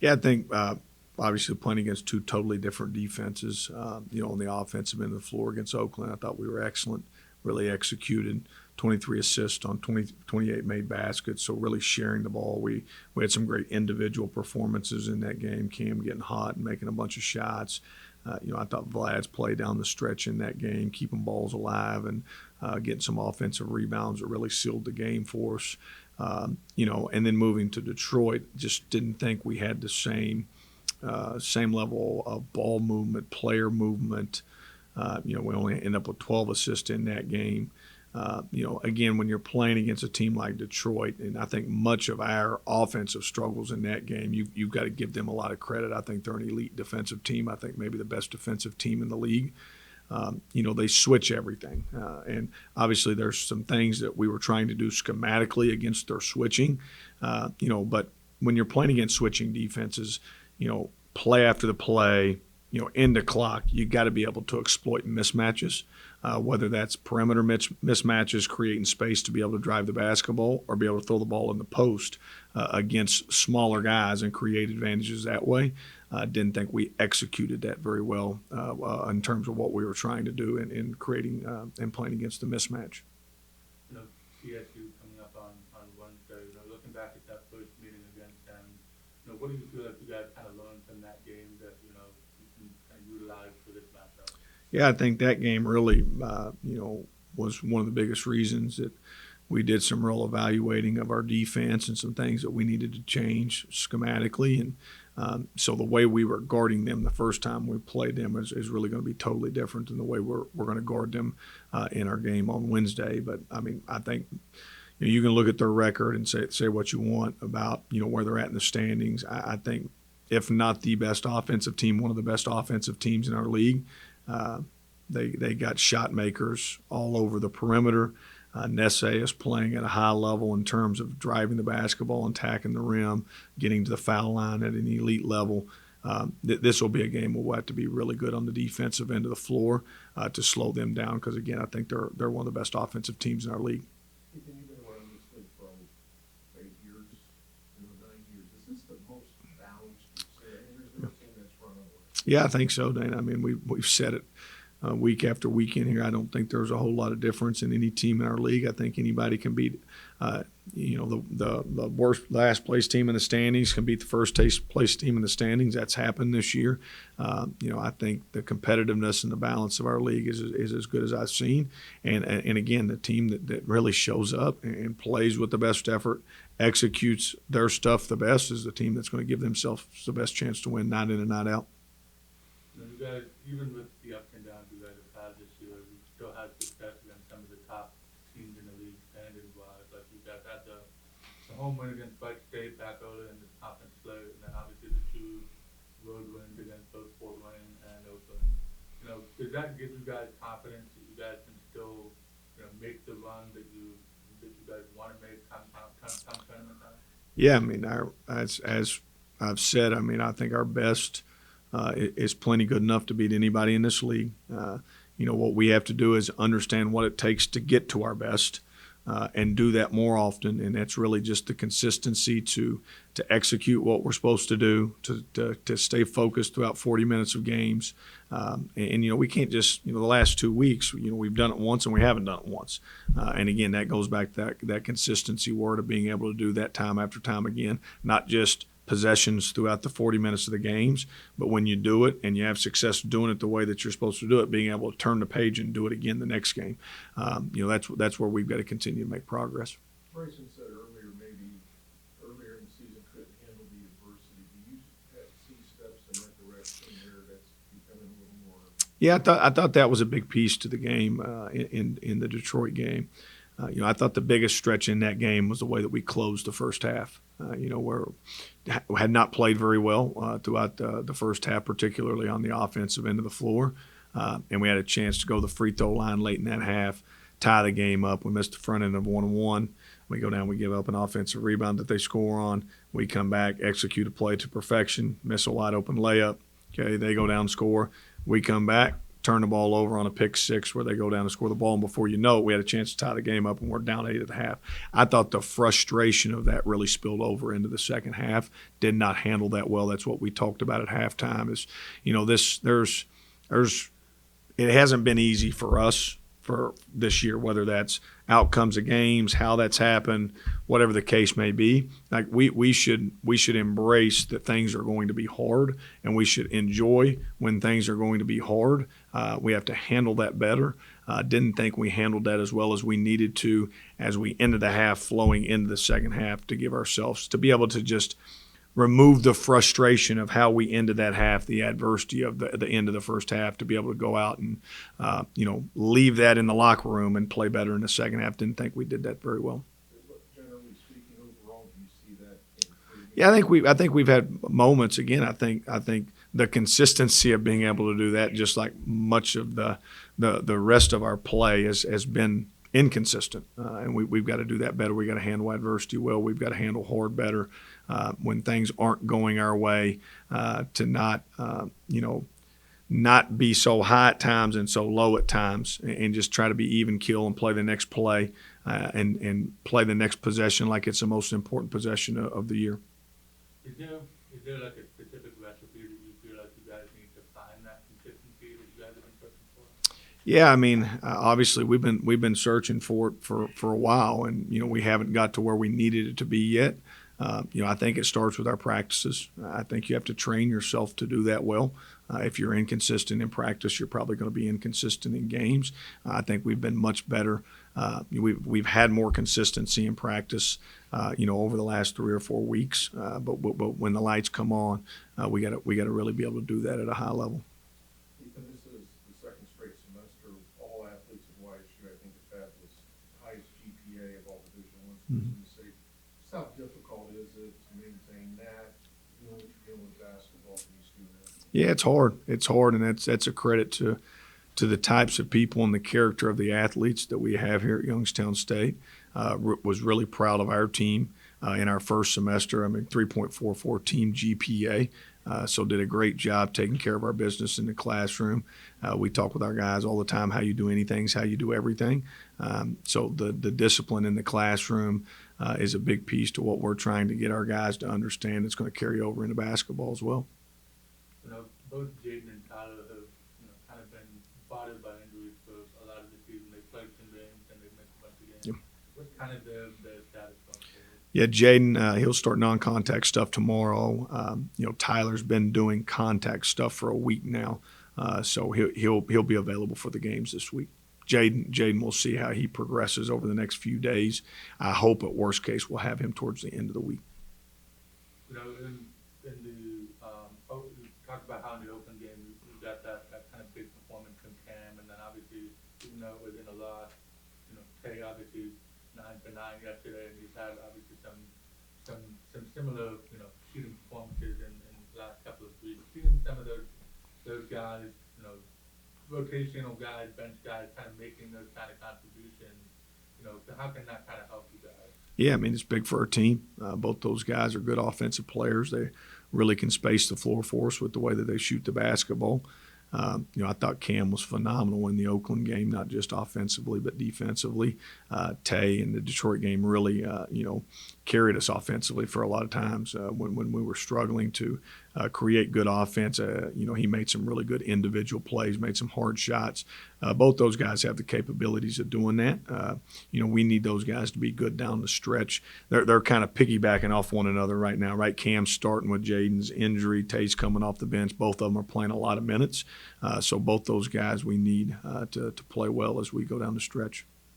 Yeah, I think obviously playing against two totally different defenses. On the offensive end of the floor against Oakland, I thought we were excellent, really executed. 23 assists on 28 made baskets, so really sharing the ball. We had some great individual performances in that game. Cam getting hot and making a bunch of shots. I thought Vlad's play down the stretch in that game, keeping balls alive and getting some offensive rebounds that really sealed the game for us. And then moving to Detroit, just didn't think we had the same level of ball movement, player movement. We only ended up with 12 assists in that game. Again, when you're playing against a team like Detroit, and I think much of our offensive struggles in that game, you've got to give them a lot of credit. I think they're an elite defensive team. I think maybe the best defensive team in the league. They switch everything. And obviously there's some things that we were trying to do schematically against their switching. But when you're playing against switching defenses, play after the play, end the clock, you got to be able to exploit mismatches. Whether that's perimeter mismatches, creating space to be able to drive the basketball or be able to throw the ball in the post against smaller guys and create advantages that way. Didn't think we executed that very well in terms of what we were trying to do in creating and playing against the mismatch. CSU coming up on Wednesday, looking back at that first meeting against them, what do you feel like you guys kind of learned from that game that, you can kind of utilize for this matchup? Yeah, I think that game really, was one of the biggest reasons that we did some real evaluating of our defense and some things that we needed to change schematically. And so the way we were guarding them the first time we played them is really going to be totally different than the way we're going to guard them in our game on Wednesday. But, I think you can look at their record and say what you want about, where they're at in the standings. I think if not the best offensive team, one of the best offensive teams in our league. They got shot makers all over the perimeter. Nesse is playing at a high level in terms of driving the basketball, attacking the rim, getting to the foul line at an elite level. This will be a game where we'll have to be really good on the defensive end of the floor to slow them down because, again, I think they're one of the best offensive teams in our league. Ethan, you've been around this league for 8 years, 9 years. Is this the most balanced you've seen? There's no team that's run over. Yeah, I think so, Dana. We've said it week after week in here. I don't think there's a whole lot of difference in any team in our league. I think anybody can beat, the worst last place team in the standings can beat the first place team in the standings. That's happened this year. I think the competitiveness and the balance of our league is as good as I've seen. And again, the team that really shows up and plays with the best effort, executes their stuff the best is the team that's going to give themselves the best chance to win night in and night out. You guys, even with the ups and downs you guys have had this year, you still had success against some of the top teams in the league standings-wise. Like you guys had the home win against Wright State back early in the conference slate, and then obviously the 2 road wins against both Fort Wayne and Oakland. Does that give you guys confidence that you guys can still, make the run that you guys want to make come tournament time? Yeah, as I've said, I think our best is plenty good enough to beat anybody in this league. What we have to do is understand what it takes to get to our best and do that more often. And that's really just the consistency to execute what we're supposed to do, to stay focused throughout 40 minutes of games. We can't just, the last 2 weeks, we've done it once and we haven't done it once. And again, that goes back to that consistency word of being able to do that time after time again, not just possessions throughout the 40 minutes of the games, but when you do it and you have success doing it the way that you're supposed to do it, being able to turn the page and do it again the next game. That's where we've got to continue to make progress. Bryson said maybe earlier in the season couldn't handle the adversity. Do you see steps in that direction there that's becoming a little more? Yeah, I thought that was a big piece to the game in the Detroit game. I thought the biggest stretch in that game was the way that we closed the first half. Where we had not played very well throughout the first half, particularly on the offensive end of the floor. And we had a chance to go to the free throw line late in that half, tie the game up. We missed the front end of 1-1. We go down, we give up an offensive rebound that they score on. We come back, execute a play to perfection, miss a wide open layup. Okay, they go down, score. We come back, turn the ball over on a pick six where they go down and score the ball, and before you know it, we had a chance to tie the game up, and we're down 8 at the half. I thought the frustration of that really spilled over into the second half. Did not handle that well. That's what we talked about at halftime. Is it hasn't been easy for us for this year, whether that's outcomes of games, how that's happened, whatever the case may be. Like we should embrace that things are going to be hard, and we should enjoy when things are going to be hard. We have to handle that better. Didn't think we handled that as well as we needed to as we ended the half, flowing into the second half, to give ourselves to be able to just remove the frustration of how we ended that half, the adversity of the end of the first half, to be able to go out and leave that in the locker room and play better in the second half. Didn't think we did that very well. Generally speaking, overall, do you see that improving? Yeah, I think we've had moments. Again, I think the consistency of being able to do that, just like much of the rest of our play, has been inconsistent, and we've got to do that better. We've got to handle adversity well. We've got to handle hard better when things aren't going our way, to not be so high at times and so low at times, and just try to be even keel and play the next play and play the next possession like it's the most important possession of the year. Is there like a specific recipe that you feel like you guys need to find that consistency that you guys have been searching for? Yeah, I mean, obviously we've been searching for it for a while, and we haven't got to where we needed it to be yet. I think it starts with our practices. I think you have to train yourself to do that well. If you're inconsistent in practice, you're probably going to be inconsistent in games. I think we've been much better. We've had more consistency in practice, over the last 3 or 4 weeks. But when the lights come on, we got to really be able to do that at a high level. Ethan, this is the second straight semester all athletes of YSU, I think, have had this highest GPA of all Division I schools in the state. Just how difficult is it to maintain that, doing what you're doing with basketball for these students? Yeah, it's hard. It's hard, and that's a credit to the types of people and the character of the athletes that we have here at Youngstown State. Was really proud of our team in our first semester. 3.44 team GPA. So did a great job taking care of our business in the classroom. We talk with our guys all the time, how you do anything is how you do everything. So the discipline in the classroom is a big piece to what we're trying to get our guys to understand. It's going to carry over into basketball as well. Both Jaden and Tyler have kind of been bothered by injuries for a lot of the season. They played some games and they've missed a bunch of games. Yep. What's kind of their status going forward? Yeah, Jaden, he'll start non-contact stuff tomorrow. Tyler's been doing contact stuff for a week now, so he'll be available for the games this week. Jaden, we'll see how he progresses over the next few days. I hope at worst case we'll have him towards the end of the week. Talk about how in the Oakland game you got that kind of big performance from Cam, and then obviously even though it was in a loss, Tay obviously 9 for 9 yesterday, and he's had obviously some similar shooting performances in the last couple of weeks. Seeing some of those guys, rotational guys, bench guys, kind of making those kind of contributions. How can that kind of help you guys? Yeah, it's big for our team. Both those guys are good offensive players. They really can space the floor for us with the way that they shoot the basketball. I thought Cam was phenomenal in the Oakland game, not just offensively but defensively. Tay in the Detroit game really, carried us offensively for a lot of times when we were struggling to create good offense. He made some really good individual plays, made some hard shots. Both those guys have the capabilities of doing that. We need those guys to be good down the stretch. They're kind of piggybacking off one another right now, right? Cam's starting with Jaden's injury. Tay's coming off the bench. Both of them are playing a lot of minutes. So both those guys we need to play well as we go down the stretch.